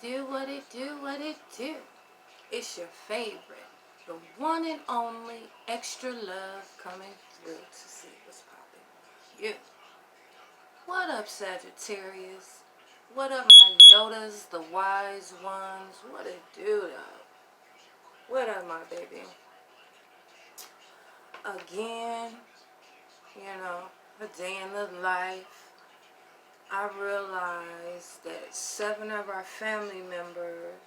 do, what it do, what it do. It's your favorite, the one and only Extra Love coming through to see what's popping with you. What up, Sagittarius? What up, my Yodas, the wise ones? What it do, though? What up, my baby? Again, a day in the life. I realized that 7 of our family members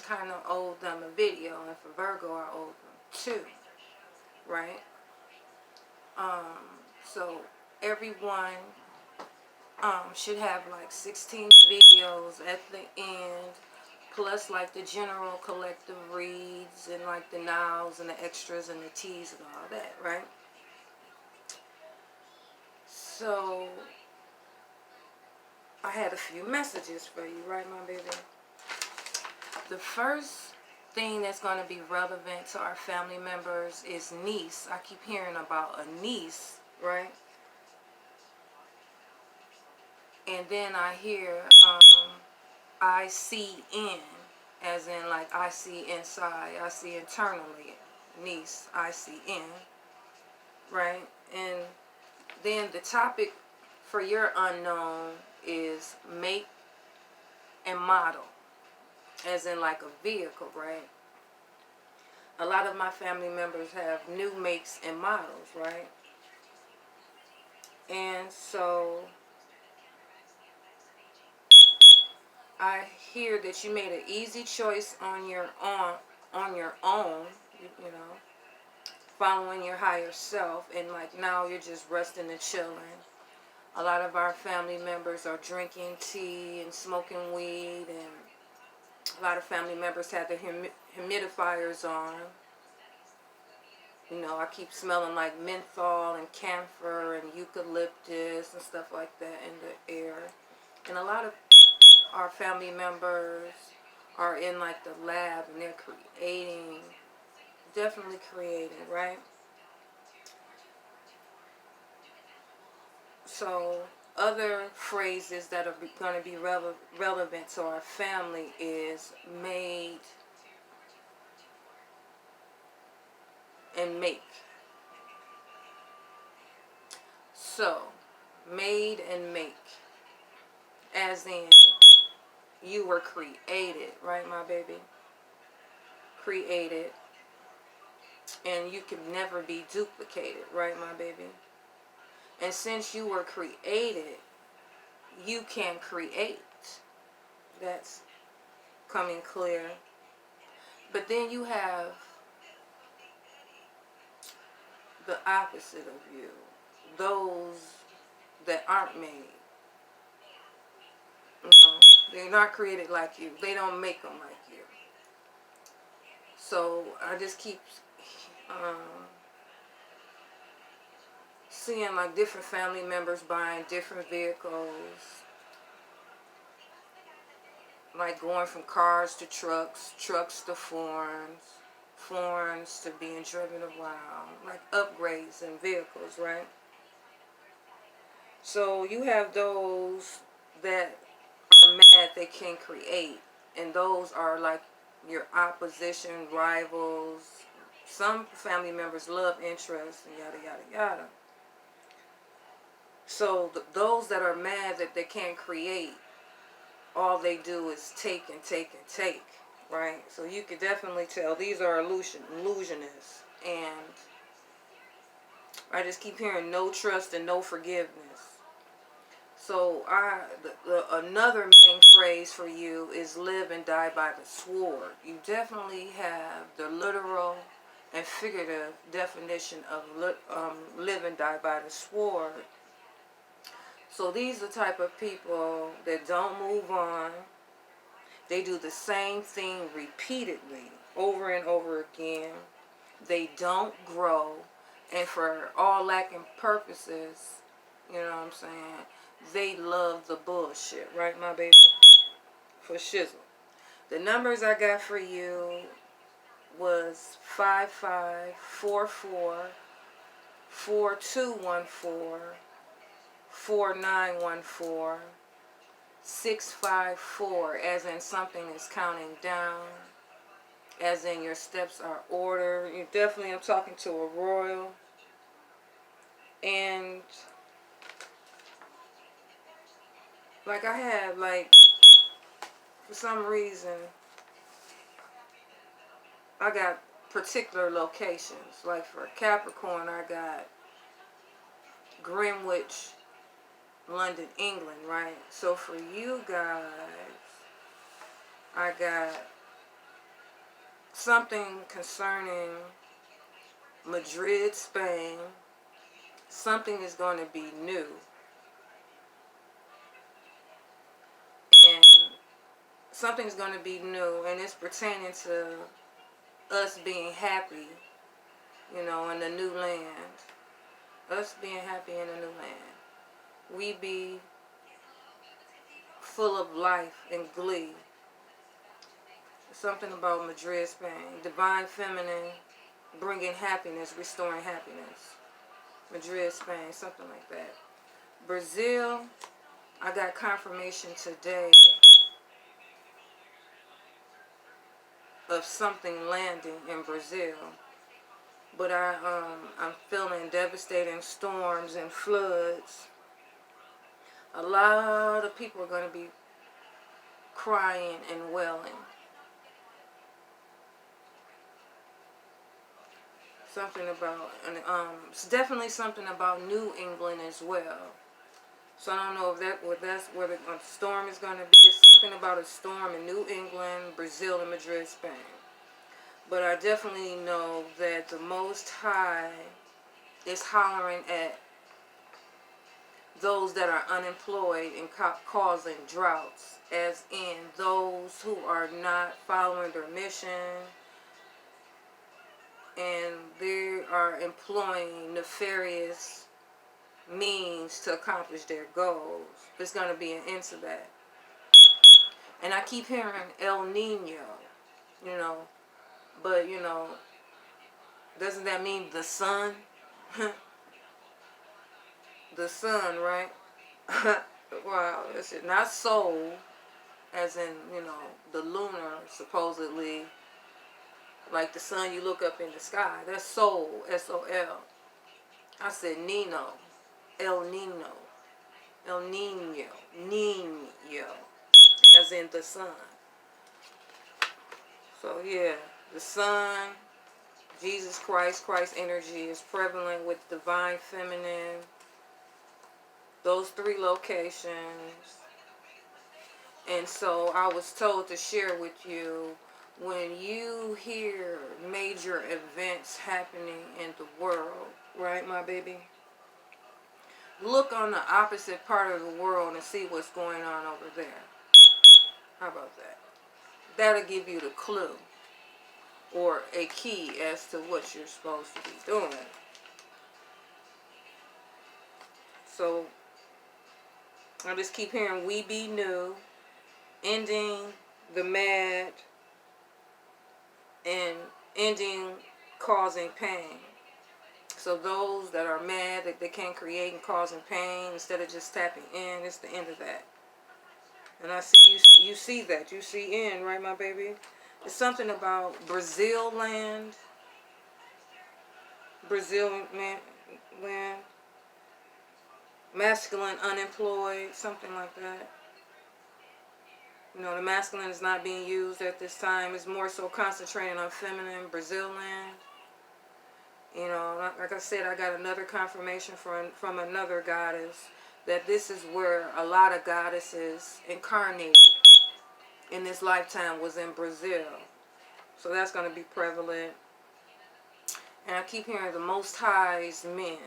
kind of owed them a video, and for Virgo I owed them 2, right? So everyone should have like 16 videos at the end, plus like the general collective reads and like the nows and the extras and the teas and all that, right? So I had a few messages for you, right, my baby? The first thing that's going to be relevant to our family members is niece. I keep hearing about a niece, right? And then I hear ICN, as in like I see inside, I see internally, niece, ICN, right? And then the topic for your unknown is make and model, as in like a vehicle, right? A lot of my family members have new makes and models, right? And so I hear that you made an easy choice on your own, you know, following your higher self, and like now you're just resting and chilling. A lot of our family members are drinking tea and smoking weed, and a lot of family members have their humidifiers on. You know, I keep smelling like menthol and camphor and eucalyptus and stuff like that in the air. And a lot of our family members are in like the lab and they're creating, definitely creating, right? So other phrases that are going to be relevant to our family is made and make. So made and make, as in you were created, right, my baby? Created, and you can never be duplicated, right, my baby? And since you were created, you can create. That's coming clear. But then you have the opposite of you, those that aren't made. You know, they're not created like you. They don't make them like you. So I just keep seeing like different family members buying different vehicles, like going from cars to trucks, trucks to foreigns to being driven around, like upgrades in vehicles, right? So you have those that are mad they can create, and those are like your opposition, rivals. Some family members love interest and yada yada yada. So those that are mad that they can't create, all they do is take and take and take, right? So you can definitely tell these are illusionists. And I just keep hearing no trust and no forgiveness. So another main phrase for you is live and die by the sword. You definitely have the literal and figurative definition of live and die by the sword. So these are the type of people that don't move on. They do the same thing repeatedly, over and over again. They don't grow. And for all lacking purposes, you know what I'm saying, they love the bullshit, right, my baby? For shizzle. The numbers I got for you was 5544 4214 4914 654, as in something is counting down, as in your steps are ordered. You definitely, I'm talking to a royal. And like I had, like, for some reason, I got particular locations. Like for Capricorn, I got Greenwich, London, England, right? So for you guys, I got something concerning Madrid, Spain. Something is going to be new. And something's going to be new, and it's pertaining to us being happy, you know, in the new land. Us being happy in the new land. We be full of life and glee. Something about Madrid, Spain. Divine feminine, bringing happiness, restoring happiness. Madrid, Spain, something like that. Brazil, I got confirmation today of something landing in Brazil. But I'm feeling devastating storms and floods. A lot of people are going to be crying and wailing. Something about, it's definitely something about New England as well. So I don't know if that's where the storm is going to be. It's something about a storm in New England, Brazil, and Madrid, Spain. But I definitely know that the Most High is hollering at those that are unemployed and causing droughts, as in those who are not following their mission, and they are employing nefarious means to accomplish their goals. There's going to be an end to that. And I keep hearing El Nino, you know, but, you know, doesn't that mean the sun? The sun, right? Wow, that's it. Not soul, as in, you know, the lunar, supposedly, like the sun you look up in the sky. That's soul, S-O-L. I said Nino, El Nino, El Nino, Nino, as in the sun. So yeah, the sun, Jesus Christ, Christ energy is prevalent with divine feminine. Those three locations. And so I was told to share with you, when you hear major events happening in the world, right, my baby? Look on the opposite part of the world and see what's going on over there. How about that? That'll give you the clue or a key as to what you're supposed to be doing. So I just keep hearing we be new, ending the mad, and ending causing pain. So those that are mad that they can't create and causing pain, instead of just tapping in, it's the end of that. And I see you see that. You see in, right, my baby? It's something about Brazil land. Brazil land. Masculine unemployed, something like that. You know, the masculine is not being used at this time. It's more so concentrating on feminine, Brazil land. You know, like I said, I got another confirmation from another goddess that this is where a lot of goddesses incarnated in this lifetime was in Brazil. So that's going to be prevalent. And I keep hearing the Most High's men.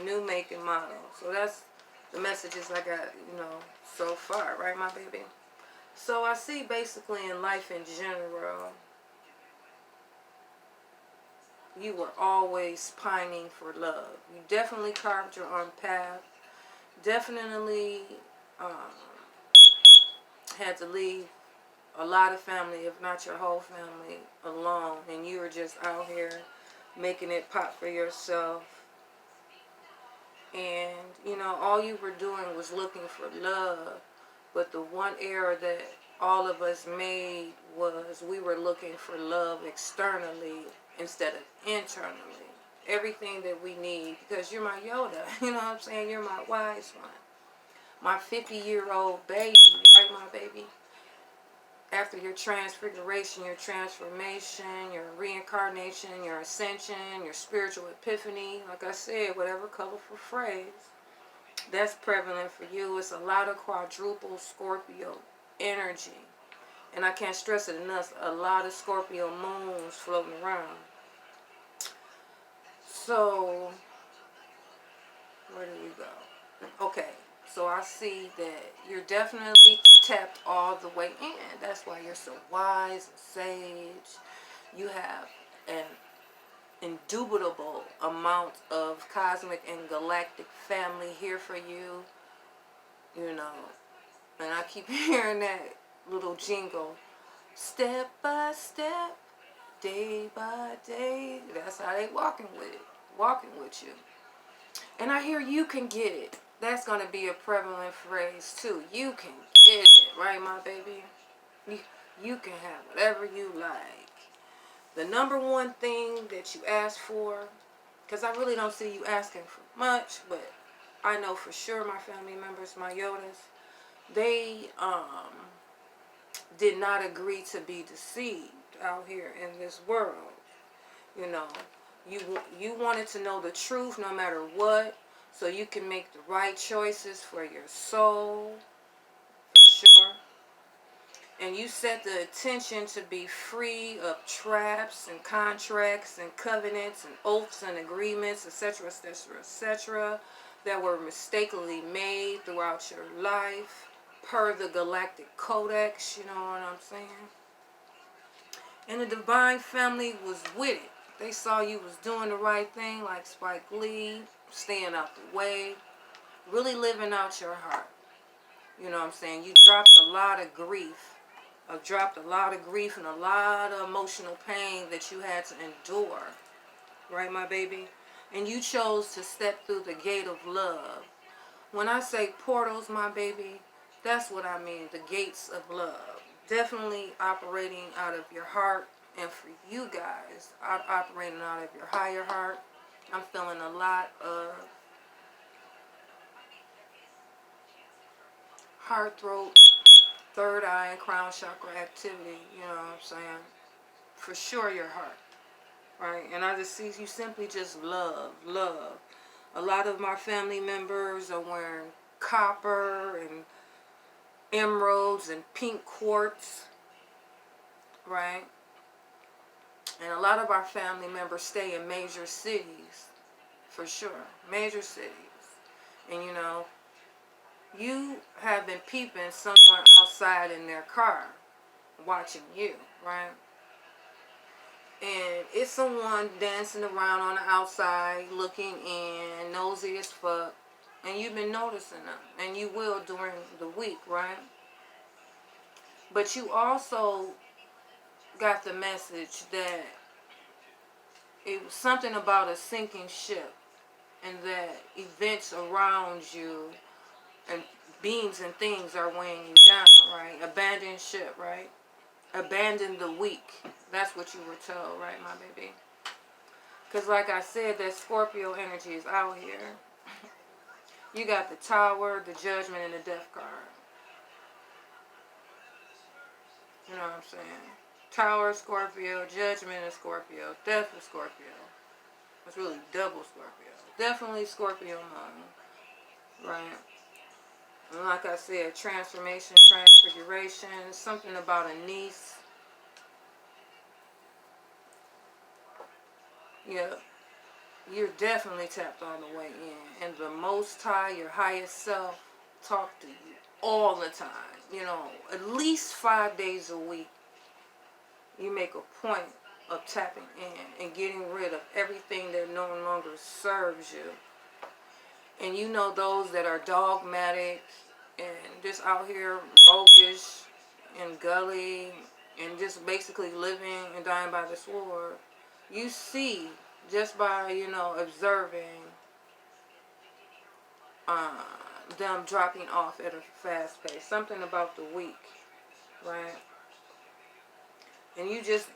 New make and model. So that's the messages I got, you know, so far, right, my baby? So I see basically in life in general, you were always pining for love. You definitely carved your own path. Definitely had to leave a lot of family, if not your whole family, alone. And you were just out here making it pop for yourself. And, you know, all you were doing was looking for love. But the one error that all of us made was we were looking for love externally instead of internally. Everything that we need, because you're my Yoda, you know what I'm saying? You're my wise one. My 50-year-old baby, right, my baby? After your transfiguration, your transformation, your reincarnation, your ascension, your spiritual epiphany, like I said, whatever colorful phrase, that's prevalent for you. It's a lot of quadruple Scorpio energy. And I can't stress it enough, a lot of Scorpio moons floating around. So, where do we go? Okay, so I see that you're definitely tapped all the way in. That's why you're so wise and sage. You have an indubitable amount of cosmic and galactic family here for you. You know, and I keep hearing that little jingle. Step by step, day by day. That's how they walking with you. And I hear you can get it. That's going to be a prevalent phrase too. You can get it, right, my baby? You can have whatever you like. The number one thing that you ask for, because I really don't see you asking for much, but I know for sure my family members, my Yodas, they did not agree to be deceived out here in this world. You know, you wanted to know the truth no matter what, so you can make the right choices for your soul, for sure. And you set the intention to be free of traps and contracts and covenants and oaths and agreements, etc., etc., etc., that were mistakenly made throughout your life per the Galactic Codex, you know what I'm saying? And the Divine Family was with it. They saw you was doing the right thing, like Spike Lee, staying out the way, really living out your heart. You know what I'm saying? You dropped a lot of grief. I've dropped a lot of grief and a lot of emotional pain that you had to endure. Right, my baby? And you chose to step through the gate of love. When I say portals, my baby, that's what I mean. The gates of love. Definitely operating out of your heart. And for you guys, operating out of your higher heart, I'm feeling a lot of heart, throat, third eye, and crown chakra activity. You know what I'm saying? For sure your heart. Right? And I just see you simply just love. A lot of my family members are wearing copper and emeralds and pink quartz. Right? And a lot of our family members stay in major cities, for sure. Major cities. And you know, you have been peeping someone outside in their car, watching you, right? And it's someone dancing around on the outside, looking in, nosy as fuck. And you've been noticing them. And you will during the week, right? But you also got the message that it was something about a sinking ship, and that events around you and beings and things are weighing you down, right? Abandon ship, right? Abandon the weak. That's what you were told, right, my baby? Because like I said, that Scorpio energy is out here. You got the Tower, the Judgment, and the Death card. You know what I'm saying? Tower, Scorpio, Judgment is Scorpio, Death is Scorpio. It's really double Scorpio. Definitely Scorpio moon, right? And like I said, transformation, transfiguration, something about a niece. Yeah, you're definitely tapped all the way in. And the Most High, your highest self, talk to you all the time. You know, at least 5 days a week. You make a point of tapping in and getting rid of everything that no longer serves you. And you know those that are dogmatic and just out here roguish and gully and just basically living and dying by the sword. You see just by, you know, observing them dropping off at a fast pace. Something about the week, right? And you just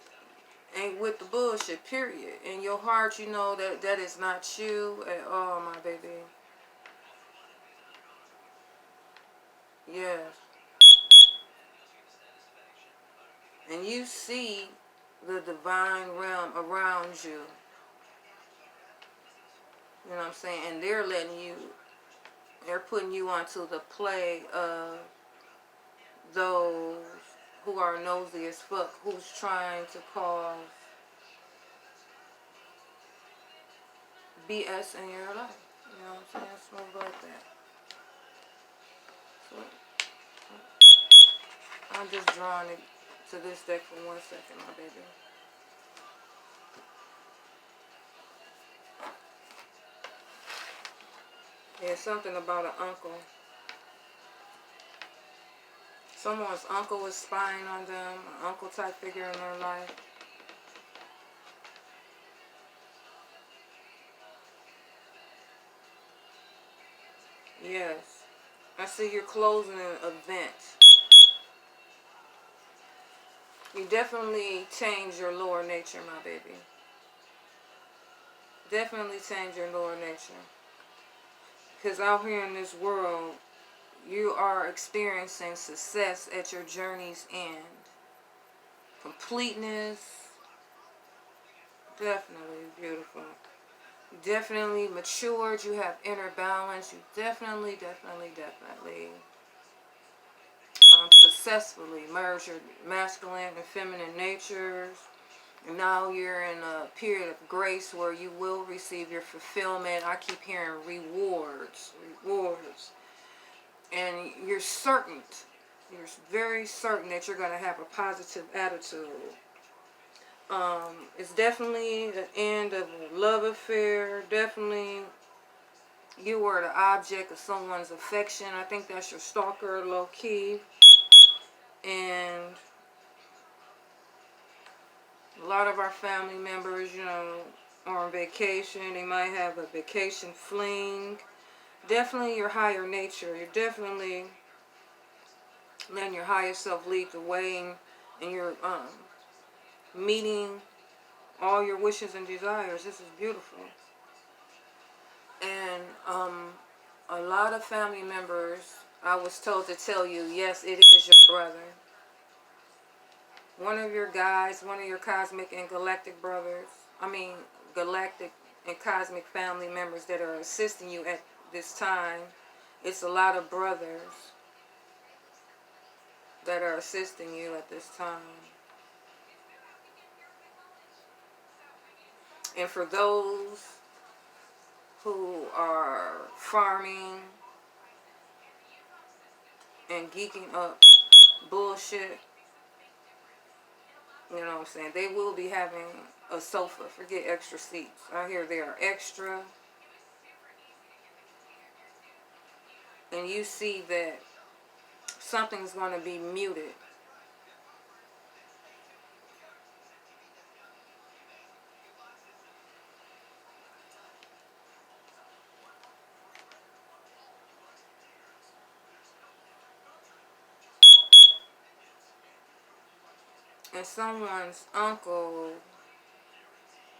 ain't with the bullshit, period. In your heart, you know that that is not you at all, my baby. Yes. And you see the divine realm around you. You know what I'm saying? And they're letting you, they're putting you onto the play of those who are nosy as fuck, who's trying to cause BS in your life. You know what I'm saying? Smooth like that. So, I'm just drawing it to this deck for 1 second, my baby. Yeah, something about an uncle. Someone's uncle is spying on them, an uncle type figure in their life. Yes. I see you're closing an event. You definitely change your lower nature, my baby. Definitely change your lower nature. Because out here in this world, you are experiencing success at your journey's end. Completeness. Definitely beautiful. You definitely matured. You have inner balance. You definitely successfully merge your masculine and feminine natures. And now you're in a period of grace where you will receive your fulfillment. I keep hearing rewards. And you're certain, you're very certain that you're going to have a positive attitude. It's definitely the end of a love affair. Definitely you were the object of someone's affection. I think that's your stalker, low-key. And a lot of our family members, you know, are on vacation. They might have a vacation fling. Definitely your higher nature. You're definitely letting your higher self lead the way, and you're meeting all your wishes and desires. This is beautiful. And a lot of family members, I was told to tell you, yes, it is your brother. One of your guys, one of your cosmic and galactic brothers, galactic and cosmic family members that are assisting you at this time. It's a lot of brothers that are assisting you at this time. And for those who are farming and geeking up bullshit, you know what I'm saying, they will be having a sofa. Forget extra seats. I hear they are extra. And you see that something's going to be muted. And someone's uncle,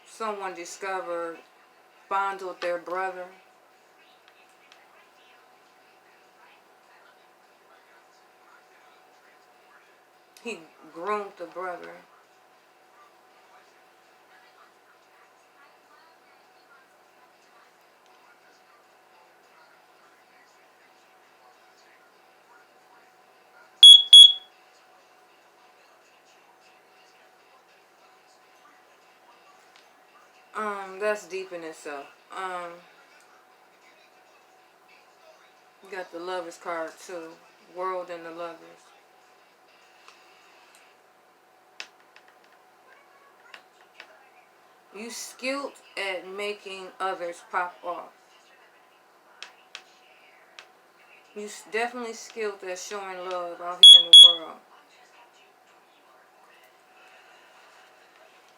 someone discovered, fondled their brother. He groomed the brother. That's deep in itself. You got the Lovers card too. World and the Lovers. You skilled at making others pop off. You definitely skilled at showing love out here in the world.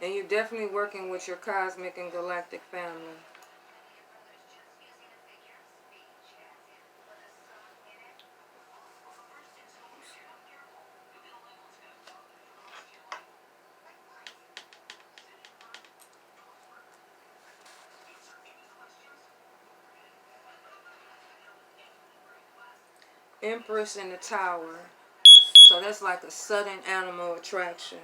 And you're definitely working with your cosmic and galactic family. Empress in the Tower. So that's like a sudden animal attraction.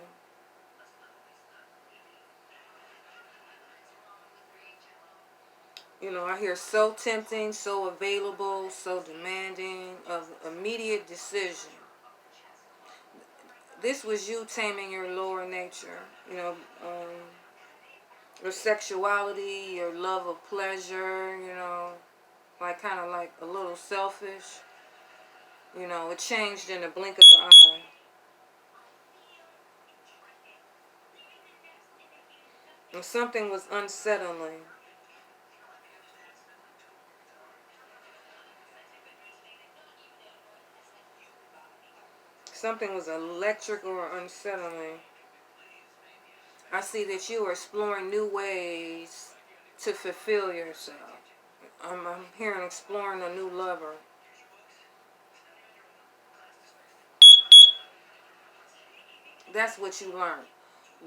You know, I hear so tempting, so available, so demanding of immediate decision. This was you taming your lower nature. You know, your sexuality, your love of pleasure, you know, like kind of like a little selfish. You know, it changed in the blink of the eye. And something was unsettling. Something was electric or unsettling. I see that you are exploring new ways to fulfill yourself. I'm hearing exploring a new lover. That's what you learned.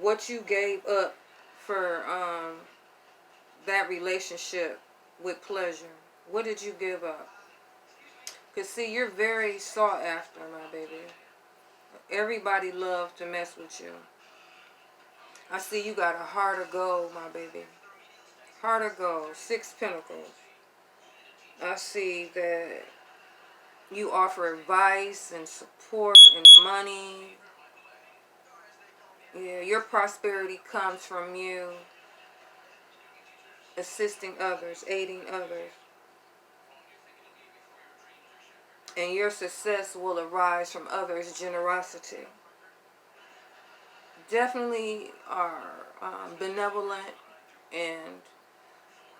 What you gave up for that relationship with pleasure. What did you give up? Because, see, you're very sought after, my baby. Everybody loves to mess with you. I see you got a heart of gold, my baby. Heart of gold. 6 pentacles. I see that you offer advice and support and money. Yeah, your prosperity comes from you assisting others, aiding others. And your success will arise from others' generosity. Definitely are benevolent, and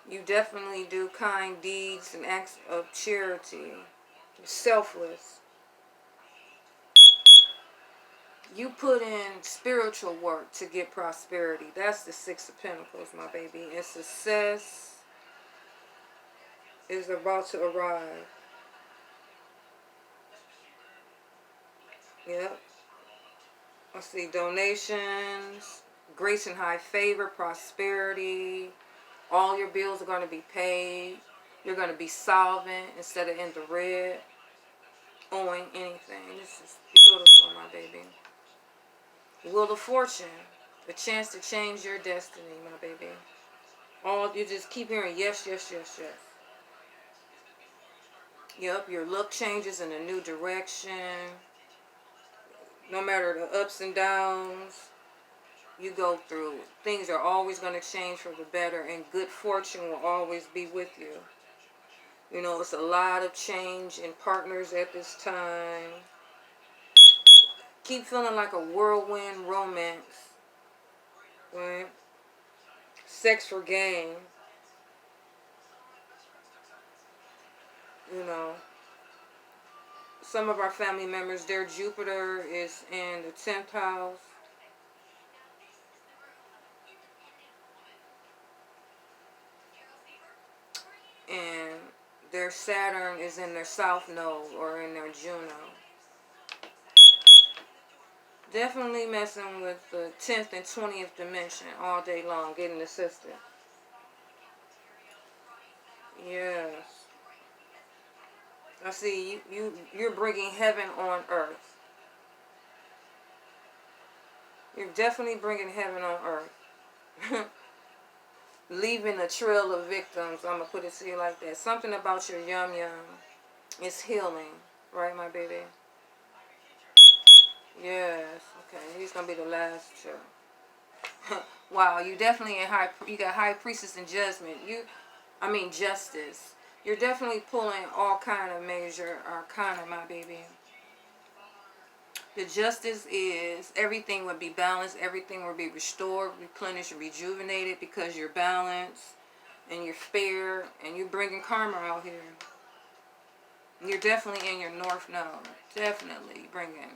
you definitely do kind deeds and acts of charity. Selfless. You put in spiritual work to get prosperity. That's the 6 of Pentacles, my baby. And success is about to arrive. Yep. I see donations, grace and high favor, prosperity. All your bills are going to be paid. You're going to be solvent instead of in the red, owing anything. This is beautiful, my baby. Wheel of Fortune, the chance to change your destiny, my baby. All you just keep hearing yes, yes, yes, yes. Yep, your luck changes in a new direction. No matter the ups and downs you go through, things are always going to change for the better, and good fortune will always be with you. You know, it's a lot of change in partners at this time. Keep feeling like a whirlwind romance. Right? Sex for gain. You know, some of our family members, their Jupiter is in the 10th house. And their Saturn is in their South Node or in their Juno. Definitely messing with the 10th and 20th dimension all day long, getting assisted. Yes. I see you're bringing heaven on earth. You're definitely bringing heaven on earth. Leaving a trail of victims. I'm going to put it to you like that. Something about your yum yum is healing. Right, my baby? Yes. Okay. He's going to be the last two. Wow. You definitely you got High Priestess and Judgment. Justice. You're definitely pulling all kind of major arcana, my baby. The justice is everything would be balanced, everything would be restored, replenished, and rejuvenated because you're balanced and you're fair and you're bringing karma out here. You're definitely in your North Node. Definitely bringing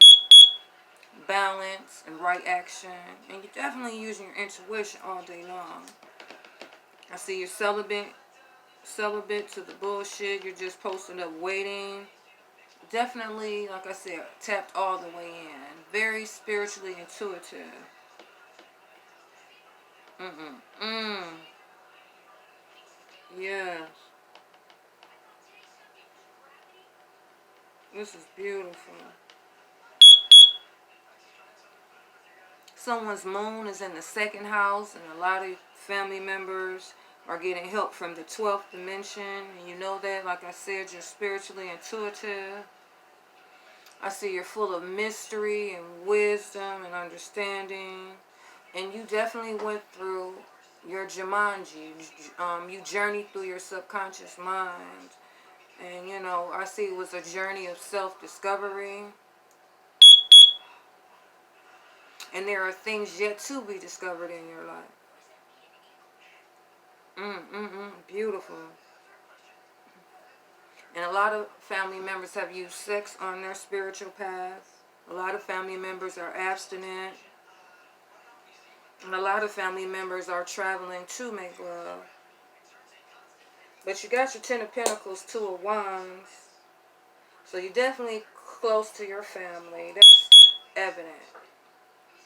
balance and right action. And you're definitely using your intuition all day long. I see you're celibate to the bullshit. You're just posting up waiting. Definitely, like I said, tapped all the way in. Very spiritually intuitive. Yes. This is beautiful. Someone's moon is in the second house, and a lot of family members are getting help from the 12th dimension. And you know that, like I said, you're spiritually intuitive. I see you're full of mystery and wisdom and understanding. And you definitely went through your Jumanji. You journeyed through your subconscious mind. And, you know, I see it was a journey of self-discovery. And there are things yet to be discovered in your life. Beautiful. And a lot of family members have used sex on their spiritual path. A lot of family members are abstinent. And a lot of family members are traveling to make love. But you got your 10 of Pentacles, 2 of Wands. So you're definitely close to your family. That's evident.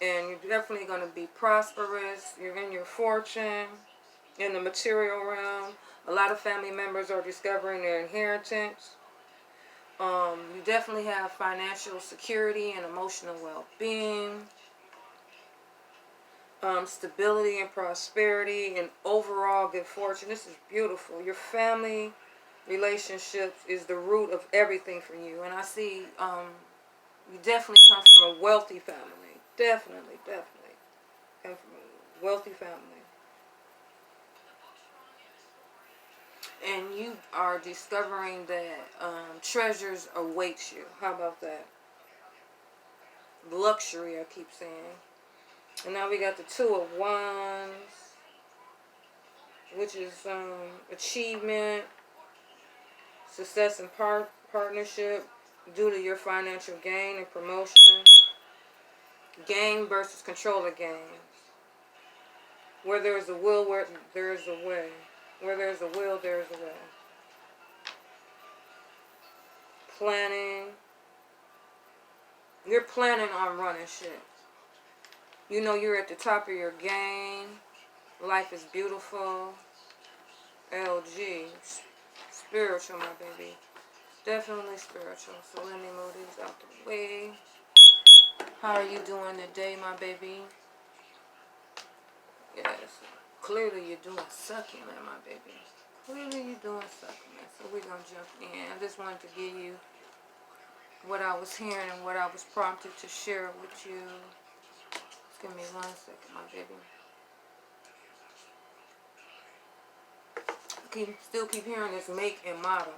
And you're definitely going to be prosperous. You're in your fortune, in the material realm. A lot of family members are discovering their inheritance. You definitely have financial security and emotional well-being. Stability and prosperity and overall good fortune. This is beautiful. Your family relationships is the root of everything for you. And I see you definitely come from a wealthy family. Definitely come from a wealthy family. And you are discovering that treasures await you. How about that? Luxury, I keep saying. And now we got the 2 of Wands, which is achievement, success and partnership due to your financial gain and promotion. Gain versus controller gains. Where there is a will, where there is a way. Where there is a will, there is a way. Planning. You're planning on running shit. You know you're at the top of your game. Life is beautiful. LG. Spiritual, my baby. Definitely spiritual. So let me move these out the way. How are you doing today, my baby? Yes. Clearly you're doing succulent, my baby. Clearly you're doing succulent. So we're going to jump in. I just wanted to give you what I was hearing and what I was prompted to share with you. Just give me 1 second, my baby. Still keep hearing this make and model.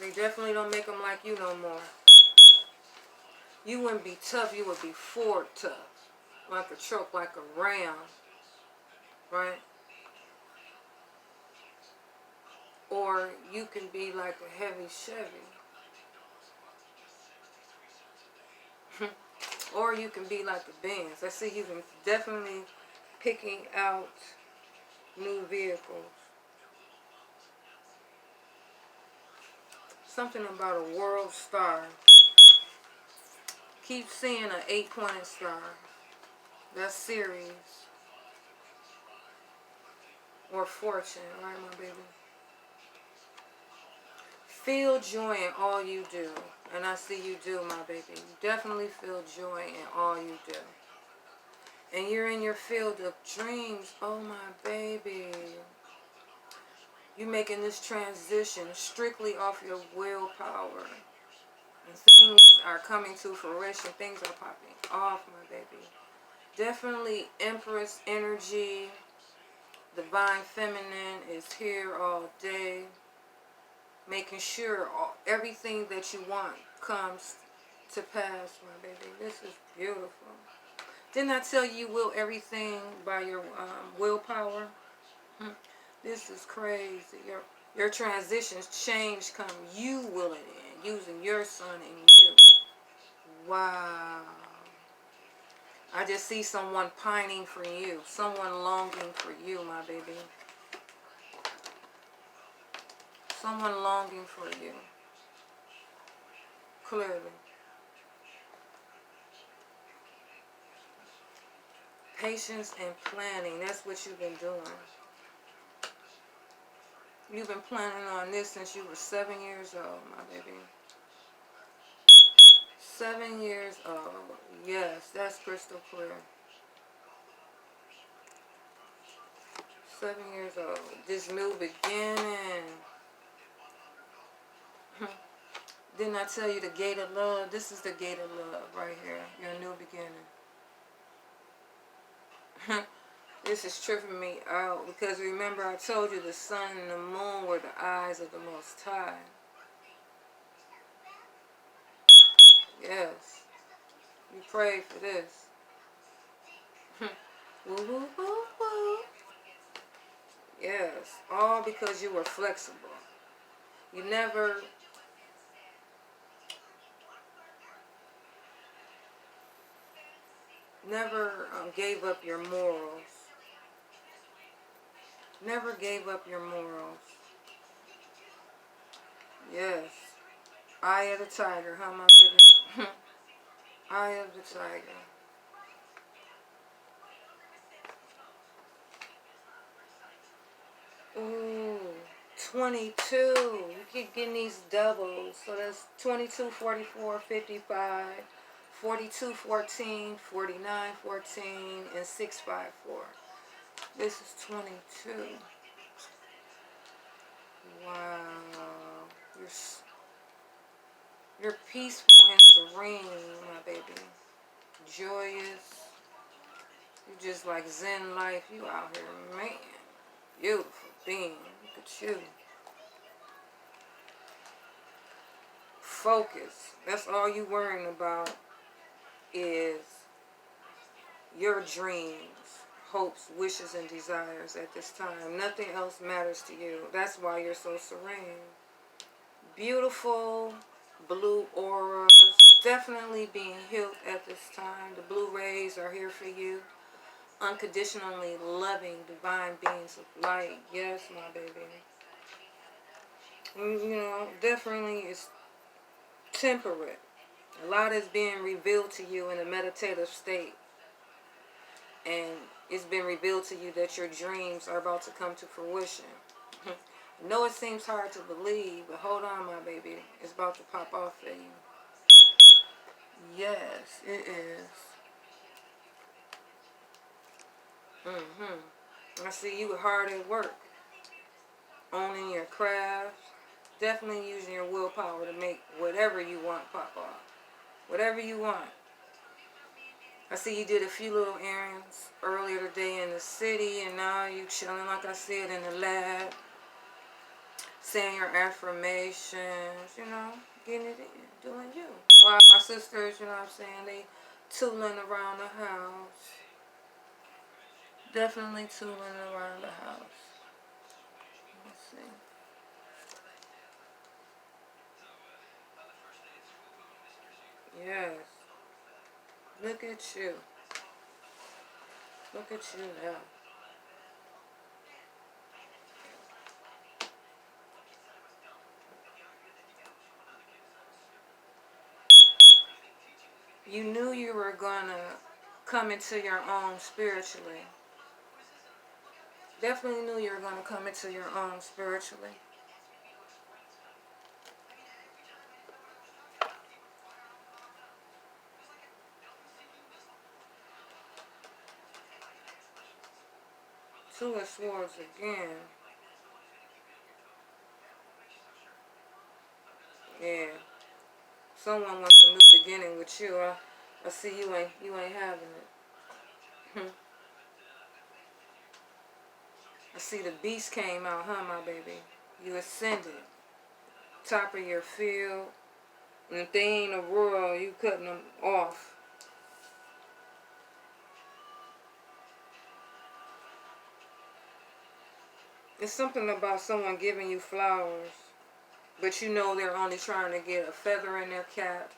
They definitely don't make them like you no more. You wouldn't be tough, you would be Ford tough. Like a truck, like a Ram. Right? Or you can be like a heavy Chevy. Or you can be like a Benz. I see you've been definitely picking out new vehicles. Something about a world star. Keep seeing an 8-pointed star. That's Series. Or fortune, right, my baby? Feel joy in all you do. And I see you do, my baby. You definitely feel joy in all you do. And you're in your field of dreams. Oh, my baby. You're making this transition strictly off your willpower. And things are coming to fruition. Things are popping off, my baby. Definitely Empress energy. Divine Feminine is here all day. Making sure everything that you want comes to pass, my baby. This is beautiful. Didn't I tell you will everything by your willpower? This is crazy. Your transitions change come. You will it in. Using your sun and you. Wow. I just see someone pining for you. Someone longing for you, my baby. Someone longing for you. Clearly. Patience and planning. That's what you've been doing. You've been planning on this since you were 7 years old, my baby. 7 years old. Yes, that's crystal clear. 7 years old. This new beginning. Didn't I tell you the gate of love? This is the gate of love right here. Your new beginning. This is tripping me out because remember I told you the sun and the moon were the eyes of the Most High. Yes. You prayed for this. Woo, woo, woo, woo. Yes. All because you were flexible. You never gave up your morals. Never gave up your morals. Yes. Eye of the tiger, huh, my baby? Eye of the tiger. Ooh, 22. You keep getting these doubles. So that's 22, 44, 55, 42, 14, 49, 14, and 654. This is 22. Wow. You're peaceful and serene, my baby. Joyous. You just like Zen life. You out here, man. Beautiful being. Look at you. Focus. That's all you worrying about is your dreams, hopes, wishes, and desires at this time. Nothing else matters to you. That's why you're so serene. Beautiful blue auras. Definitely being healed at this time. The blue rays are here for you. Unconditionally loving divine beings of light. Yes, my baby. You know, definitely it's temperate. A lot is being revealed to you in a meditative state. And it's been revealed to you that your dreams are about to come to fruition. I know it seems hard to believe, but hold on, my baby. It's about to pop off for you. Yes, it is. I see you hard at work. Owning your craft. Definitely using your willpower to make whatever you want pop off. Whatever you want. I see you did a few little errands earlier today in the city, and now you chilling, like I said, in the lab, saying your affirmations, you know, getting it in, doing you. While my sisters, you know what I'm saying, they tooling around the house. Definitely tooling around the house. Let's see. Yes. Look at you. Look at you now. You knew you were going to come into your own spiritually. Definitely knew you were going to come into your own spiritually. Two of Swords again. Yeah. Someone wants a new beginning with you. I see you ain't having it. I see the beast came out, huh, my baby? You ascended. Top of your field. And if they ain't a royal, you cutting them off. It's something about someone giving you flowers, but you know they're only trying to get a feather in their cap,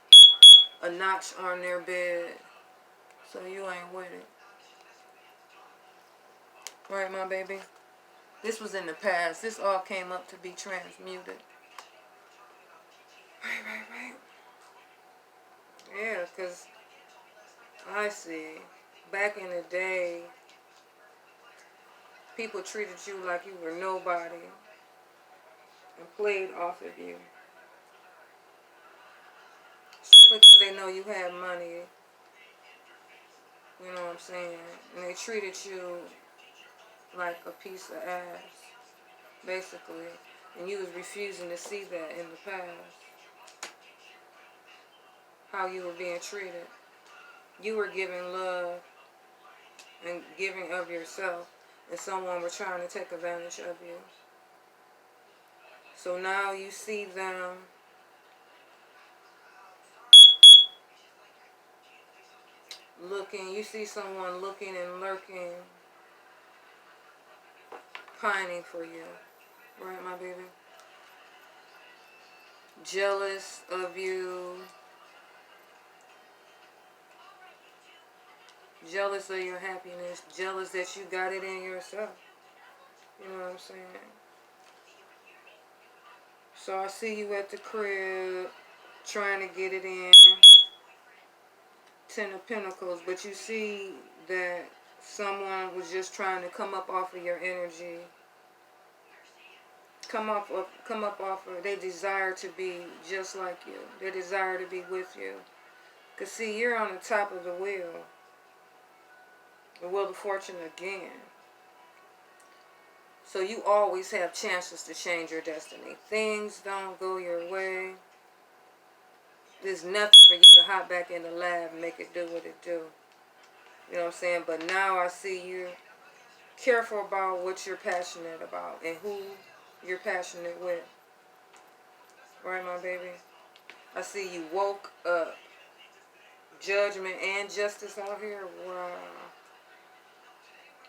a notch on their bed, so you ain't with it. Right, my baby? This was in the past. This all came up to be transmuted. Right. Yeah, because I see. Back in the day, people treated you like you were nobody. and played off of you. Simply because they know you have money. You know what I'm saying? And they treated you like a piece of ass, basically. And you was refusing to see that in the past. How you were being treated. You were giving love and giving of yourself, and someone were trying to take advantage of you. So now you see them looking, you see someone looking and lurking, pining for you. Right, my baby? Jealous of you. Jealous of your happiness. Jealous that you got it in yourself. You know what I'm saying? So I see you at the crib trying to get it in. Ten of Pentacles. But you see that someone was just trying to come up off of your energy. Come up off of, they desire to be just like you. They desire to be with you. Because see, you're on the top of the wheel. The wheel of fortune again. So you always have chances to change your destiny. Things don't go your way. There's nothing for you to hop back in the lab and make it do what it do. You know what I'm saying? But now I see you careful about what you're passionate about and who you're passionate with. Right, my baby? I see you woke up. Judgment and justice out here. Wow.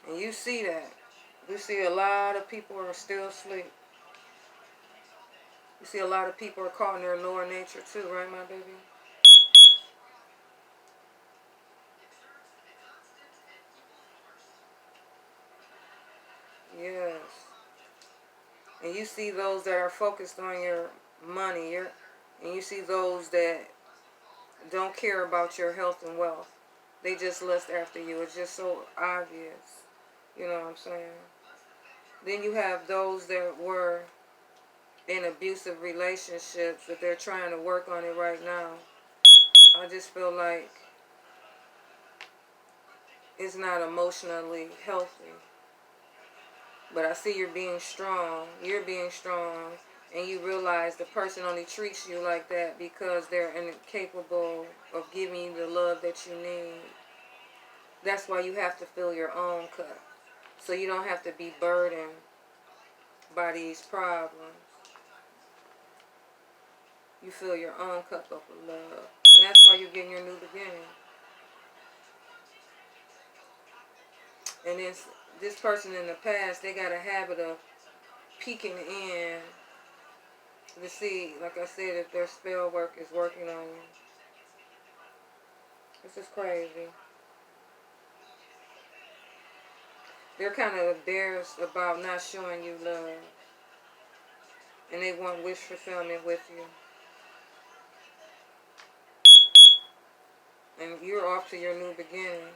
And you see that. You see a lot of people are still asleep. You see a lot of people are caught in their lower nature too, right, my baby? Yes. And you see those that are focused on your money, and you see those that don't care about your health and wealth. They just lust after you. It's just so obvious. You know what I'm saying? Then you have those that were in abusive relationships, that they're trying to work on it right now. I just feel like it's not emotionally healthy. But I see you're being strong. You're being strong. And you realize the person only treats you like that because they're incapable of giving you the love that you need. That's why you have to fill your own cup. So you don't have to be burdened by these problems. You fill your own cup up with love. And that's why you're getting your new beginning. And this person in the past, they got a habit of peeking in to see, like I said, if their spell work is working on you. This is crazy. They're kind of embarrassed about not showing you love. And they want wish fulfillment with you. And you're off to your new beginning.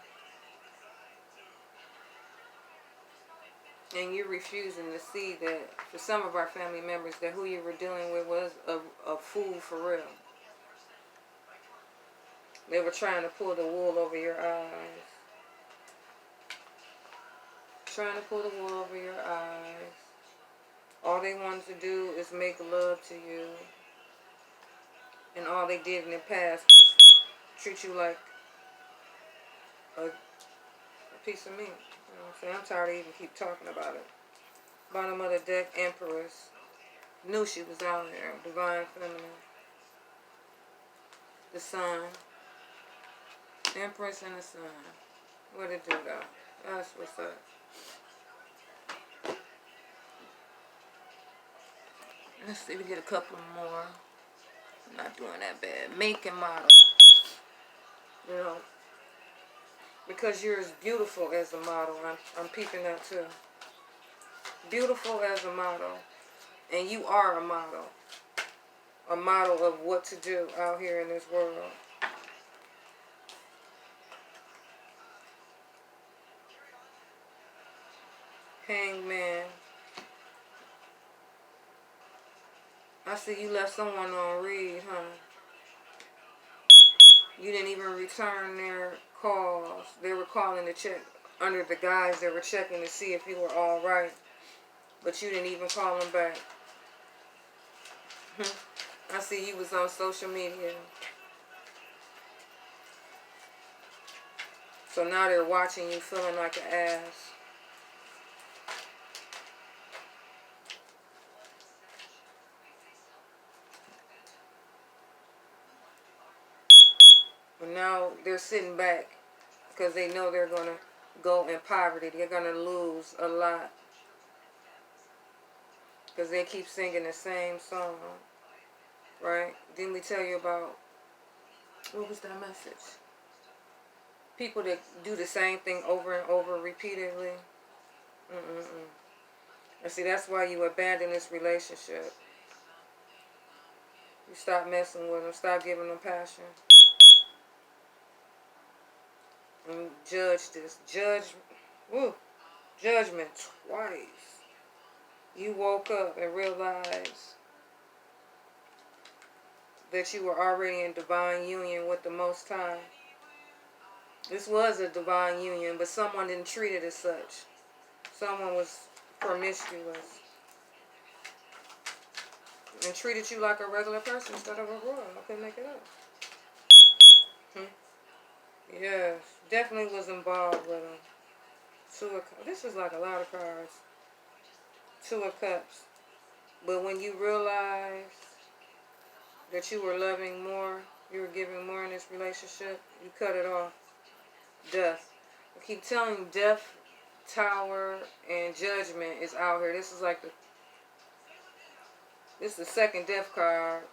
And you're refusing to see that, for some of our family members, that who you were dealing with was a fool for real. They were trying to pull the wool over your eyes. Trying to pull the wool over your eyes. All they wanted to do is make love to you. And all they did in the past was treat you like a piece of meat. You know what I'm saying? I'm tired of even keep talking about it. Bottom of the deck, Empress. Knew she was out there. Divine Feminine. The Sun. Empress and the Sun. What it do though? That's what's up. Let's see if we get a couple more. I'm not doing that bad. Make and model. You know. Because you're as beautiful as a model. I'm peeping that too. Beautiful as a model. And you are a model. A model of what to do out here in this world. Hangman. I see you left someone on read, huh? You didn't even return their calls. They were calling to check under the guise they were checking to see if you were all right. But you didn't even call them back. I see you was on social media. So now they're watching you feeling like an ass. And now they're sitting back because they know they're going to go in poverty. They're going to lose a lot. Because they keep singing the same song. Right? Didn't we tell you about, what was that message? People that do the same thing over and over repeatedly. And see, that's why you abandon this relationship. You stop messing with them. Stop giving them passion. And judge this. Judgment twice. You woke up and realized that you were already in divine union with the Most High. This was a divine union, but someone didn't treat it as such. Someone was promiscuous and treated you like a regular person instead of a royal. I couldn't make it up. Yes, definitely was involved with them. This is like a lot of cards. Two of Cups. But when you realized that you were loving more, you were giving more in this relationship, you cut it off. Death. I keep telling you, Death, Tower, and Judgment is out here. This is the second Death card.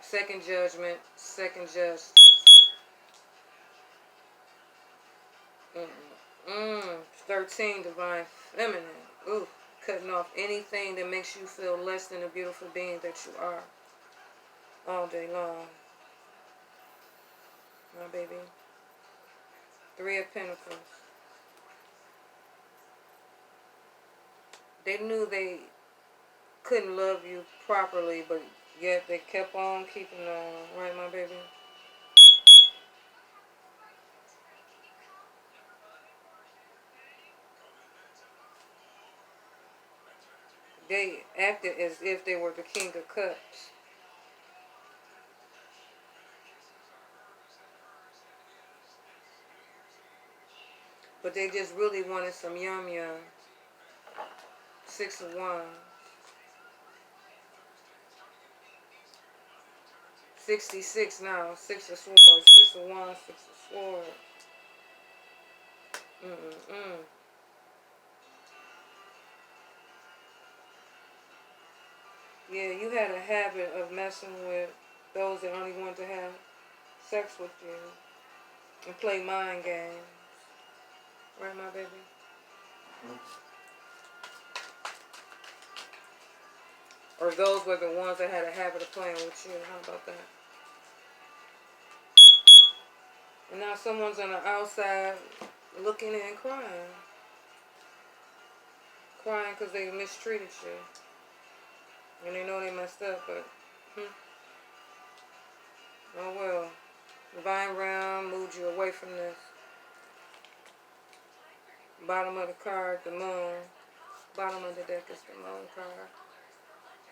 Second Judgment, second Justice. 13, Divine Feminine. Ooh, cutting off anything that makes you feel less than the beautiful being that you are. All day long. My baby. 3 of Pentacles. They knew they couldn't love you properly, but yet they kept on keeping on. Right, my baby? They acted as if they were the King of Cups. But they just really wanted some yum yum. 6 of Wands. 66 now. 6 of Swords. 6 of Wands. 6 of Swords. Yeah, you had a habit of messing with those that only want to have sex with you and play mind games. Right, my baby? Or those were the ones that had a habit of playing with you. How about that? And now someone's on the outside looking and crying. Crying because they mistreated you. And they know they messed up, but oh well. Divine Realm moved you away from this. Bottom of the card, the Moon. Bottom of the deck is the Moon card.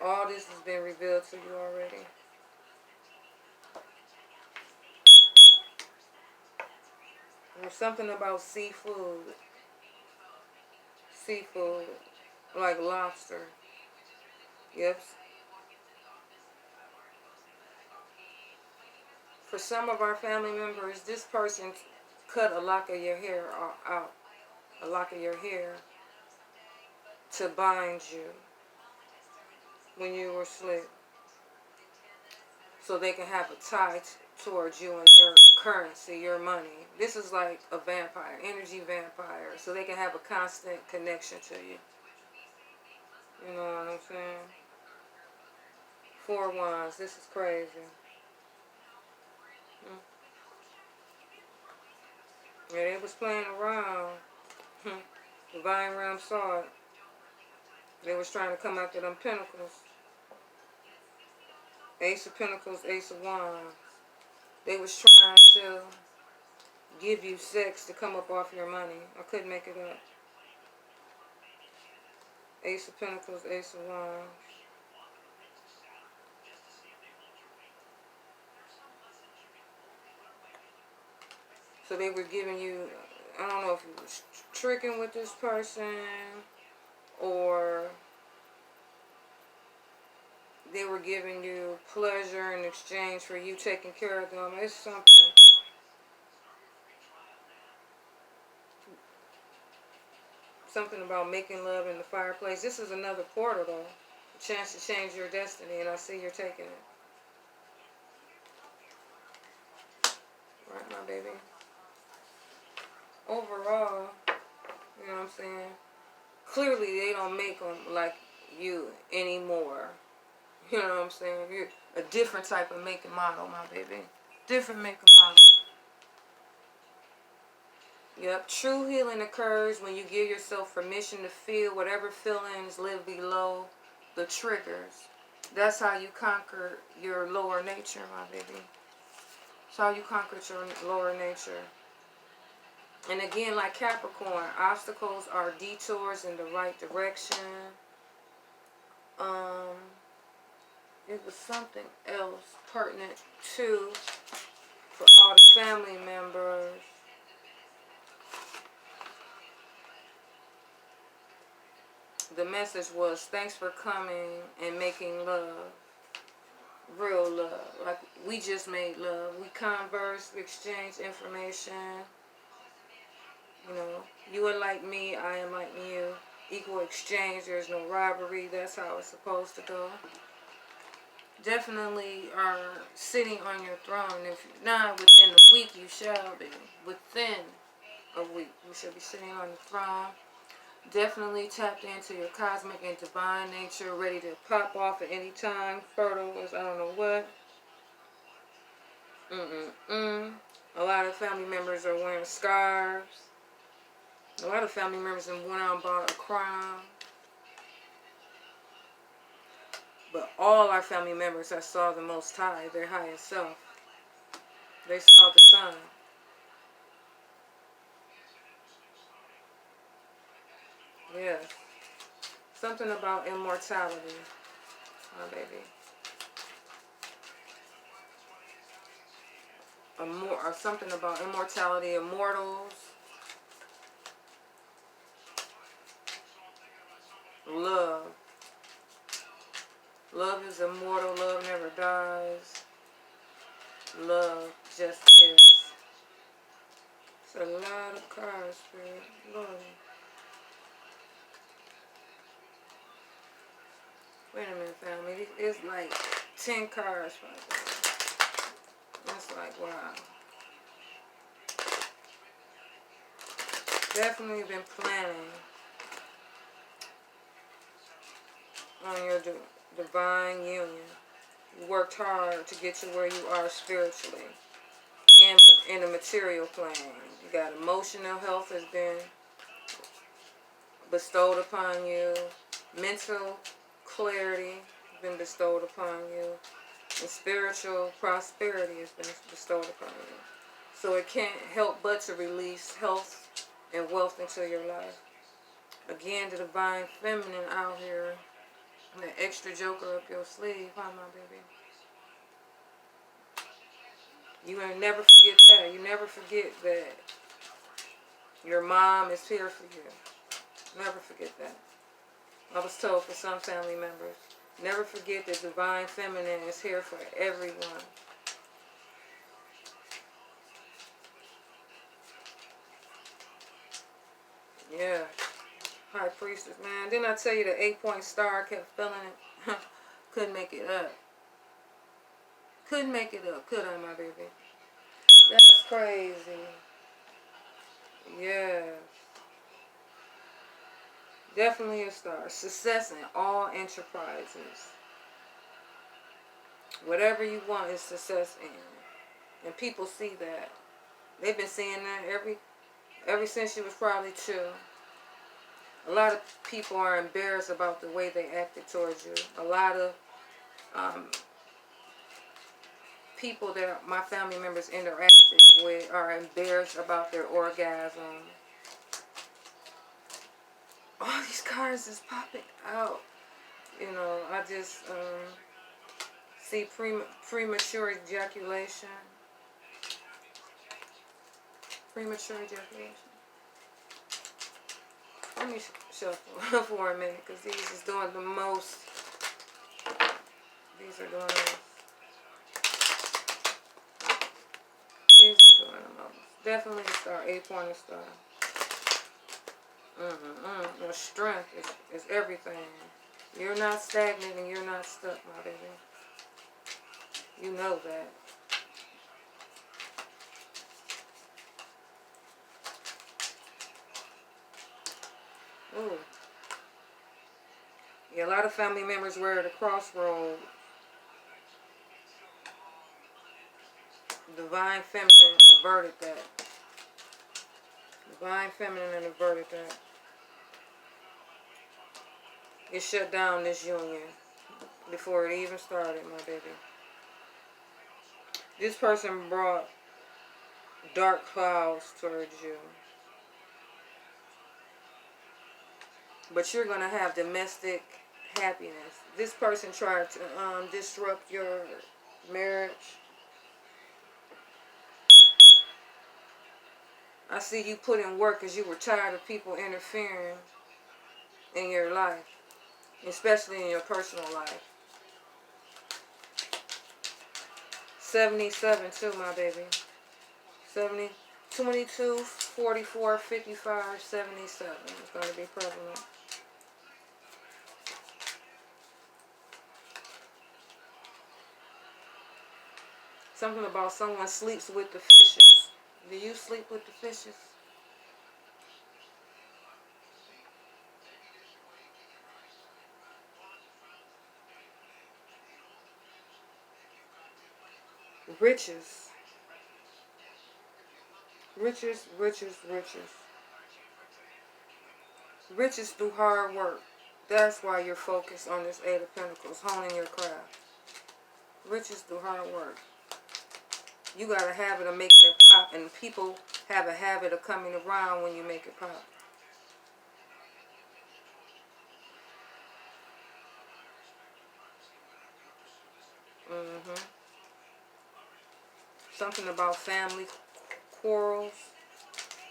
All this has been revealed to you already. There's something about seafood. Seafood. Like lobster. Yep. For some of our family members, this person cut a lock of your hair out. A lock of your hair to bind you when you were asleep. So they can have a tie towards you and your currency, your money. This is like a vampire, energy vampire. So they can have a constant connection to you. You know what I'm saying? 4 Wands. This is crazy. Yeah, they was playing around. Divine Realm saw it. They was trying to come after them pentacles. Ace of Pentacles, Ace of Wands. They was trying to give you sex to come up off your money. I couldn't make it up. Ace of Pentacles, Ace of Wands. So they were giving you, I don't know if you was tricking with this person, or they were giving you pleasure in exchange for you taking care of them. It's something. Something about making love in the fireplace. This is another portal, though. A chance to change your destiny, and I see you're taking it. Right, my baby? Overall, you know what I'm saying? Clearly, they don't make them like you anymore. You know what I'm saying? You're a different type of make and model, my baby. Different make and model. Yep, true healing occurs when you give yourself permission to feel whatever feelings live below the triggers. That's how you conquer your lower nature, my baby. That's how you conquer your lower nature. And again, like Capricorn, obstacles are detours in the right direction. It was something else pertinent too for all the family members. The message was, thanks for coming and making love. Real love. Like, we just made love. We conversed, we exchanged information. You know, you are like me, I am like you. Equal exchange, there's no robbery. That's how it's supposed to go. Definitely are sitting on your throne. If not within a week, you shall be. Within a week, you shall be sitting on the throne. Definitely tapped into your cosmic and divine nature, ready to pop off at any time. Fertile as I don't know what. A lot of family members are wearing scarves. A lot of family members have went out and bought a crown. But all our family members that saw the Most High, their highest self. They saw the sun. Yes. Something about immortality, my baby. Or something about immortality, immortals. Love. Love is immortal. Love never dies. Love just is. It's a lot of cards, Spirit. Lord. Wait a minute, family. It's like 10 cards right there. It's like, wow. Definitely been planning on your divine union. You worked hard to get to where you are spiritually and in the material plane. You got emotional health has been bestowed upon you. Mental clarity has been bestowed upon you. And spiritual prosperity has been bestowed upon you. So it can't help but to release health and wealth into your life. Again, the divine feminine out here. And the extra joker up your sleeve, huh, my baby? You will never forget that. You never forget that your mom is here for you. Never forget that. I was told for some family members, never forget that divine feminine is here for everyone. Yeah. High Priestess, man. Didn't I tell you the 8-point star? I kept feeling it. Couldn't make it up. Couldn't make it up, could I, my baby? That's crazy. Yeah. Definitely a star. Success in all enterprises. Whatever you want is success in. And people see that. They've been seeing that ever since you was probably 2. A lot of people are embarrassed about the way they acted towards you. A lot of people that my family members interacted with are embarrassed about their orgasm. All these cards is popping out. You know, I just see premature ejaculation. Premature ejaculation. Let me shuffle for a minute, because these is doing the most. These are doing the most. These are doing the most. Definitely a star. 8-pointer star. Your strength is everything. You're not stagnant and you're not stuck, my baby. You know that. Ooh. Yeah, a lot of family members were at a crossroad. Divine Feminine averted that. Divine Feminine averted that. It shut down this union before it even started, my baby. This person brought dark clouds towards you. But you're going to have domestic happiness. This person tried to disrupt your marriage. I see you put in work because you were tired of people interfering in your life, especially in your personal life. 77 too, my baby. 70, 22, 44, 55, 77 is going to be prevalent. Something about someone sleeps with the fishes. Do you sleep with the fishes? Riches. Riches, riches, riches. Riches through hard work. That's why you're focused on this 8 of Pentacles, honing your craft. Riches through hard work. You got a habit of making it pop, and people have a habit of coming around when you make it pop. Something about family quarrels.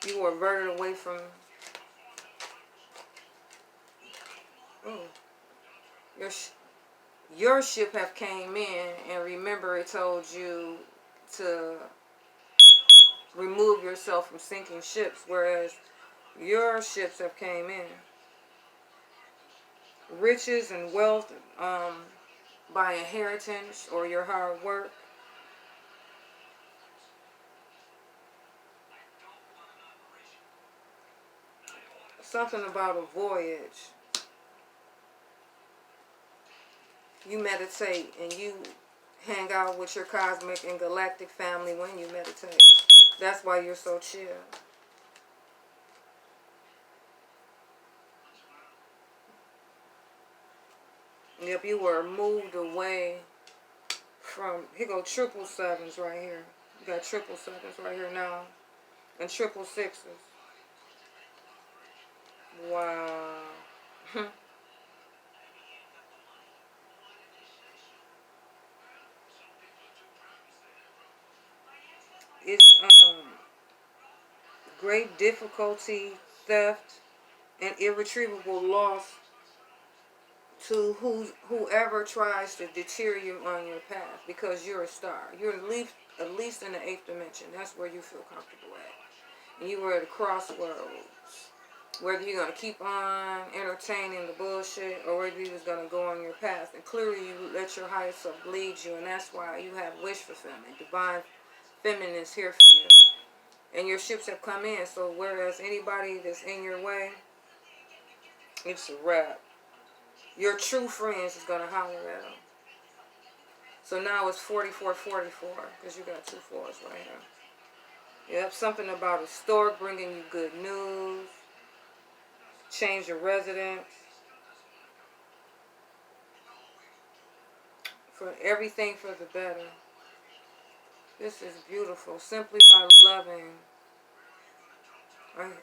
You were averted away from. Your ship have came in, and remember it told you to remove yourself from sinking ships, whereas your ships have came in. Riches and wealth by inheritance or your hard work. Something about a voyage. You meditate and you hang out with your cosmic and galactic family when you meditate. That's why you're so chill. Yep, you were moved away from, here go 777s right here. You got 777s right here now. And 666s. Wow. It's great difficulty, theft, and irretrievable loss to whoever tries to deter you on your path, because you're a star. You're at least in the 8th dimension. That's where you feel comfortable at. And you were at a crossroads. Whether you're going to keep on entertaining the bullshit or whether you're just going to go on your path. And clearly you let your higher self lead you, and that's why you have wish fulfillment. Divine Feminine is here for you. And your ships have come in. So whereas anybody that's in your way, it's a wrap. Your true friends is going to holler at them. So now it's 44-44 because you got 2 4s right here. Yep, something about a store bringing you good news. Change your residence. For everything for the better. This is beautiful. Simply by loving.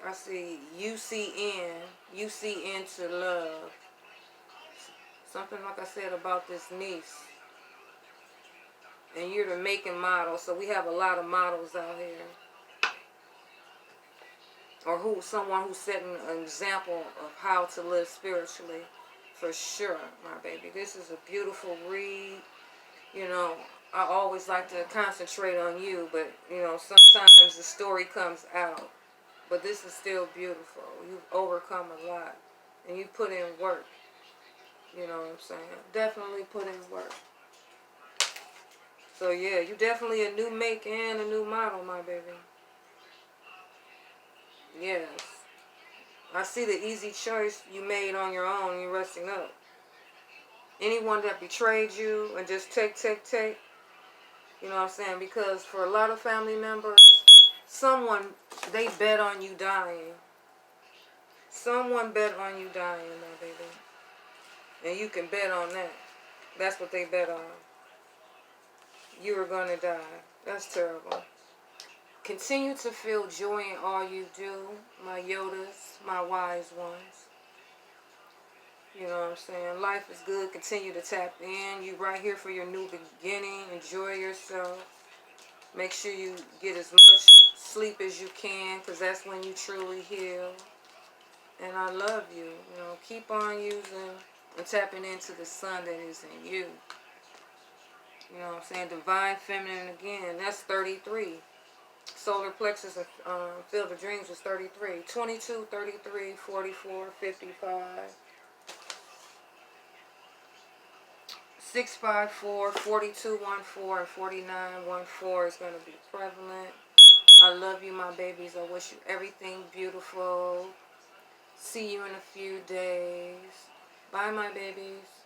I see UCN. UCN to love. Something like I said about this niece. And you're the making model. So we have a lot of models out here. Or someone who's setting an example of how to live spiritually. For sure, my baby. This is a beautiful read. You know, I always like to concentrate on you. But, you know, sometimes the story comes out. But this is still beautiful. You've overcome a lot. And you put in work. You know what I'm saying? Definitely put in work. So yeah, you definitely a new make and a new model, my baby. Yes. I see the easy choice you made on your own. You're resting up. Anyone that betrayed you and just take. You know what I'm saying? Because for a lot of family members, someone, they bet on you dying. Someone bet on you dying, my baby. And you can bet on that. That's what they bet on. You are going to die. That's terrible. Continue to feel joy in all you do, my Yodas, my wise ones. You know what I'm saying? Life is good. Continue to tap in. You right here for your new beginning. Enjoy yourself. Make sure you get as much sleep as you can, because that's when you truly heal. And I love you. You know, keep on using and tapping into the sun that is in you. You know what I'm saying? Divine Feminine again. That's 33. Solar plexus and field of dreams was 33. 22, 33, 44, 55. 654, 4214, and 4914 is going to be prevalent. I love you, my babies. I wish you everything beautiful. See you in a few days. Bye, my babies.